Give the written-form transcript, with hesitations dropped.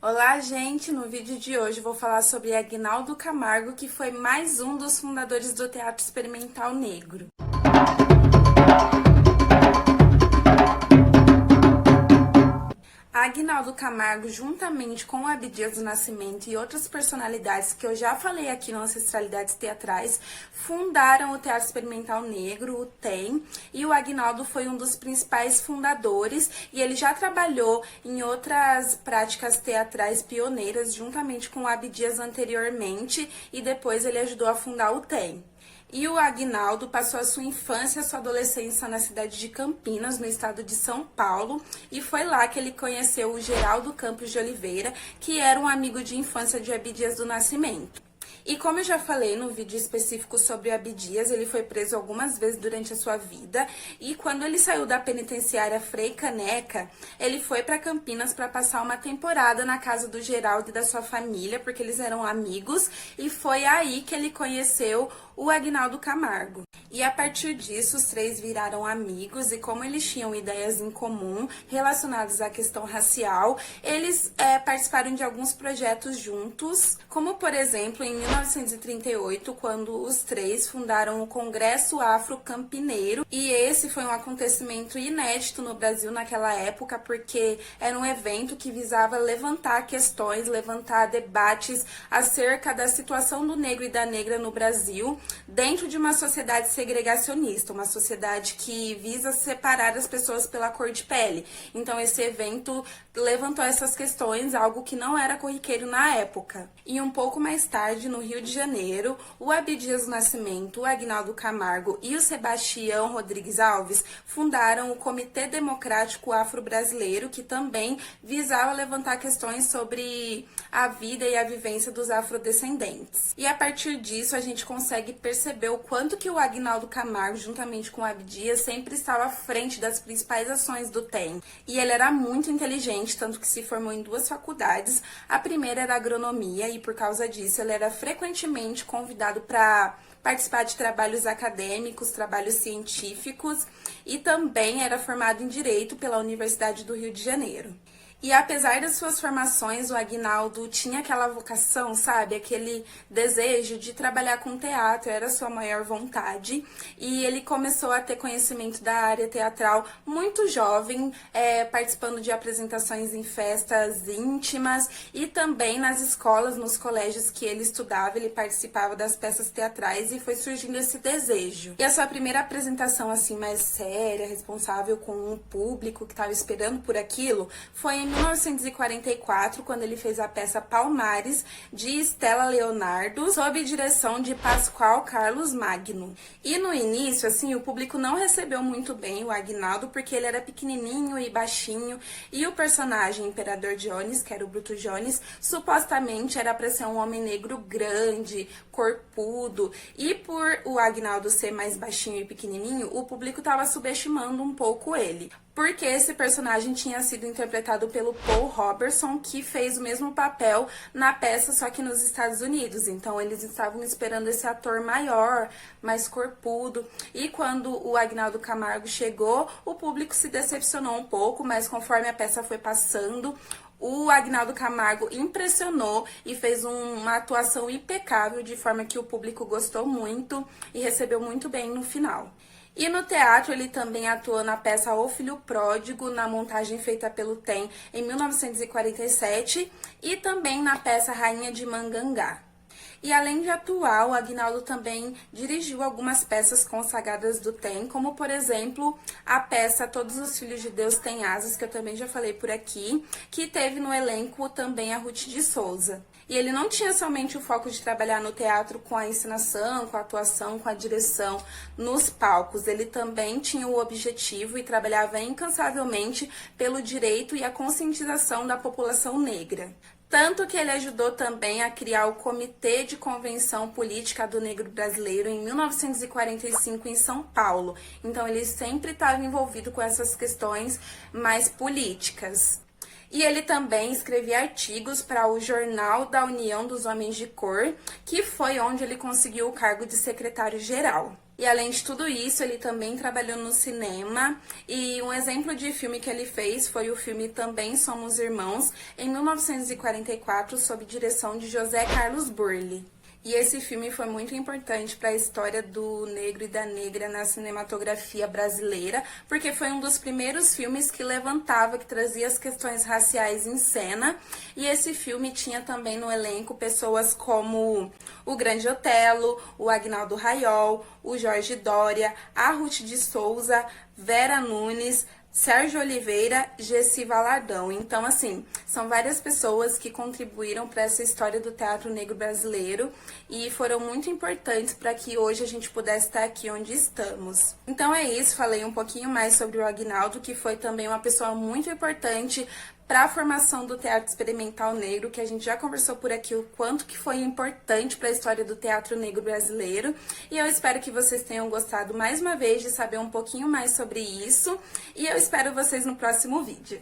Olá, gente! No vídeo de hoje vou falar sobre Aguinaldo Camargo, que foi mais um dos fundadores do Teatro Experimental Negro. Aguinaldo Camargo, juntamente com o Abdias do Nascimento e outras personalidades que eu já falei aqui no Ancestralidades Teatrais, fundaram o Teatro Experimental Negro, o TEM, e o Aguinaldo foi um dos principais fundadores, e ele já trabalhou em outras práticas teatrais pioneiras, juntamente com o Abdias anteriormente, e depois ele ajudou a fundar o TEM. E o Aguinaldo passou a sua infância e a sua adolescência na cidade de Campinas, no estado de São Paulo, e foi lá que ele conheceu o Geraldo Campos de Oliveira, que era um amigo de infância de Abdias do Nascimento. E como eu já falei no vídeo específico sobre Abdias, ele foi preso algumas vezes durante a sua vida, e quando ele saiu da penitenciária Frei Caneca, ele foi para Campinas para passar uma temporada na casa do Geraldo e da sua família, porque eles eram amigos, e foi aí que ele conheceu o Aguinaldo Camargo. E a partir disso, os três viraram amigos, e como eles tinham ideias em comum relacionadas à questão racial, eles participaram de alguns projetos juntos, como por exemplo em 1938, quando os três fundaram o Congresso Afro-Campineiro, e esse foi um acontecimento inédito no Brasil naquela época, porque era um evento que visava levantar questões, levantar debates acerca da situação do negro e da negra no Brasil, dentro de uma sociedade segregacionista, uma sociedade que visa separar as pessoas pela cor de pele. Então esse evento levantou essas questões, algo que não era corriqueiro na época. E um pouco mais tarde, no Rio de Janeiro, o Abdias do Nascimento, o Aguinaldo Camargo e o Sebastião Rodrigues Alves fundaram o Comitê Democrático Afro-Brasileiro, que também visava levantar questões sobre a vida e a vivência dos afrodescendentes. E a partir disso, a gente consegue perceber o quanto que o Aguinaldo Camargo, juntamente com o Abdias, sempre estava à frente das principais ações do TEM. E ele era muito inteligente, tanto que se formou em duas faculdades. A primeira era agronomia, e por causa disso ele era frequentemente convidado para participar de trabalhos acadêmicos, trabalhos científicos, e também era formado em Direito pela Universidade do Rio de Janeiro. E apesar das suas formações, o Aguinaldo tinha aquela vocação, sabe? Aquele desejo de trabalhar com teatro, era a sua maior vontade. E ele começou a ter conhecimento da área teatral muito jovem, participando de apresentações em festas íntimas e também nas escolas, nos colégios que ele estudava, ele participava das peças teatrais, e foi surgindo esse desejo. E a sua primeira apresentação, assim, mais séria, responsável com um público que estava esperando por aquilo, foi em 1944, quando ele fez a peça Palmares, de Stella Leonardo, sob direção de Pascoal Carlos Magno. E no início, assim, o público não recebeu muito bem o Aguinaldo, porque ele era pequenininho e baixinho, e o personagem Imperador Jones, que era o Bruto Jones, supostamente era para ser um homem negro grande, corpudo, e por o Aguinaldo ser mais baixinho e pequenininho, o público estava subestimando um pouco ele, porque esse personagem tinha sido interpretado pelo Paul Robertson, que fez o mesmo papel na peça, só que nos Estados Unidos. Então eles estavam esperando esse ator maior, mais corpudo, e quando o Aguinaldo Camargo chegou, o público se decepcionou um pouco, mas conforme a peça foi passando, o Aguinaldo Camargo impressionou e fez uma atuação impecável, de forma que o público gostou muito e recebeu muito bem no final. E no teatro ele também atuou na peça O Filho Pródigo, na montagem feita pelo TEM em 1947, e também na peça Rainha de Mangangá. E além de atuar, o Aguinaldo também dirigiu algumas peças consagradas do TEM, como por exemplo a peça Todos os Filhos de Deus Têm Asas, que eu também já falei por aqui, que teve no elenco também a Ruth de Souza. E ele não tinha somente o foco de trabalhar no teatro com a encenação, com a atuação, com a direção nos palcos. Ele também tinha o objetivo e trabalhava incansavelmente pelo direito e a conscientização da população negra. Tanto que ele ajudou também a criar o Comitê de Convenção Política do Negro Brasileiro em 1945 em São Paulo. Então ele sempre estava envolvido com essas questões mais políticas. E ele também escrevia artigos para o Jornal da União dos Homens de Cor, que foi onde ele conseguiu o cargo de secretário-geral. E além de tudo isso, ele também trabalhou no cinema, e um exemplo de filme que ele fez foi o filme Também Somos Irmãos, em 1944, sob direção de José Carlos Burle. E esse filme foi muito importante para a história do negro e da negra na cinematografia brasileira, porque foi um dos primeiros filmes que levantava, que trazia as questões raciais em cena. E esse filme tinha também no elenco pessoas como o Grande Otelo, o Aguinaldo Rayol, o Jorge Doria, a Ruth de Souza, Vera Nunes, Sérgio Oliveira, Gessi Valadão. Então, assim, são várias pessoas que contribuíram para essa história do teatro negro brasileiro e foram muito importantes para que hoje a gente pudesse estar aqui onde estamos. Então é isso, falei um pouquinho mais sobre o Aguinaldo, que foi também uma pessoa muito importante para a formação do teatro experimental negro, que a gente já conversou por aqui o quanto que foi importante para a história do teatro negro brasileiro. E eu espero que vocês tenham gostado mais uma vez de saber um pouquinho mais sobre isso. E eu espero vocês no próximo vídeo.